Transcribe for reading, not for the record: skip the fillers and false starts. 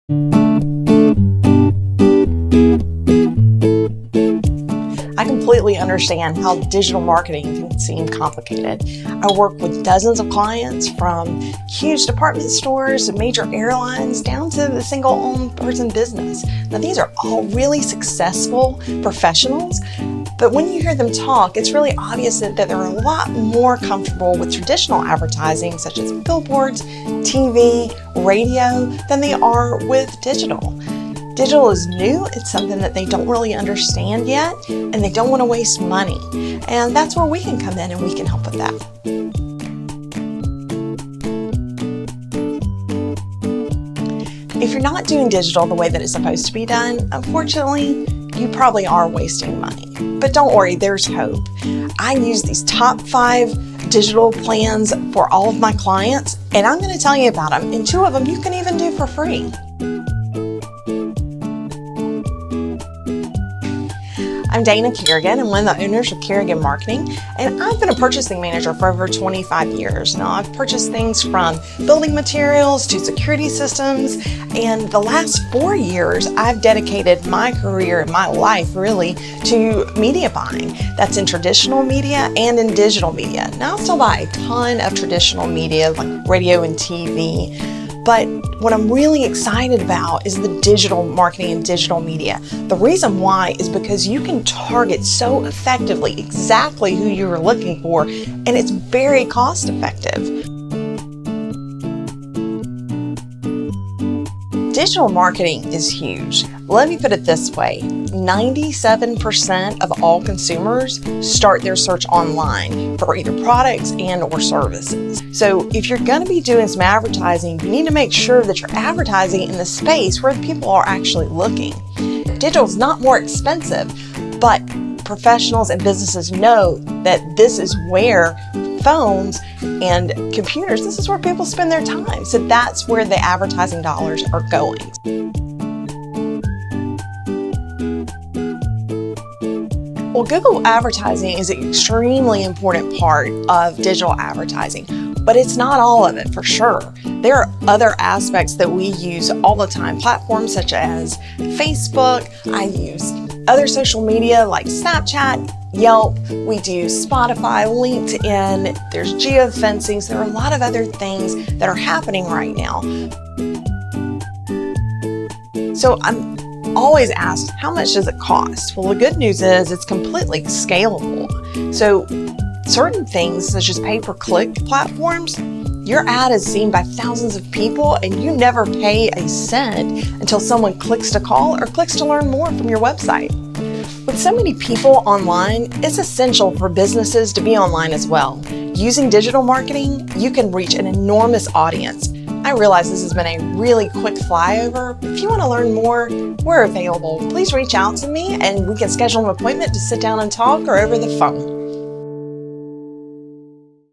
I completely understand how digital marketing can seem complicated. I work with dozens of clients, from huge department stores to major airlines down to the single person business. Now, these are all really successful professionals, but when you hear them talk, it's really obvious that they're a lot more comfortable with traditional advertising, such as billboards, TV, radio, than they are with digital. Digital is new, it's something that they don't really understand yet, and they don't want to waste money. And that's where we can come in and we can help with that. If you're not doing digital the way that it's supposed to be done, unfortunately, you probably are wasting money. But don't worry, there's hope. I use these top 5 digital plans for all of my clients, and I'm going to tell you about them. And 2 of them you can even do for free. I'm Dana Kerigan. I'm one of the owners of Kerigan Marketing, and I've been a purchasing manager for over 25 years. Now, I've purchased things from building materials to security systems, and the last 4 years, I've dedicated my career and my life really to media buying. That's in traditional media and in digital media. Now, I still buy a ton of traditional media like radio and TV, but what I'm really excited about is the digital marketing and digital media. The reason why is because you can target so effectively exactly who you're looking for, and it's very cost effective. Digital marketing is huge. Let me put it this way. 97% of all consumers start their search online for either products and or services. So if you're going to be doing some advertising, you need to make sure that you're advertising in the space where people are actually looking. Digital is not more expensive, but professionals and businesses know that this is where phones and computers, this is where people spend their time. So that's where the advertising dollars are going. Well, Google advertising is an extremely important part of digital advertising, but it's not all of it for sure. There are other aspects that we use all the time, platforms such as Facebook. I use other social media like Snapchat, Yelp, we do Spotify, LinkedIn, there's geofencing, so there are a lot of other things that are happening right now. So I'm always asked, how much does it cost? Well, the good news is it's completely scalable. So certain things such as pay-per-click platforms, your ad is seen by thousands of people and you never pay a cent until someone clicks to call or clicks to learn more from your website. With so many people online, it's essential for businesses to be online as well. Using digital marketing, you can reach an enormous audience. I realize this has been a really quick flyover. If you want to learn more, we're available. Please reach out to me and we can schedule an appointment to sit down and talk or over the phone.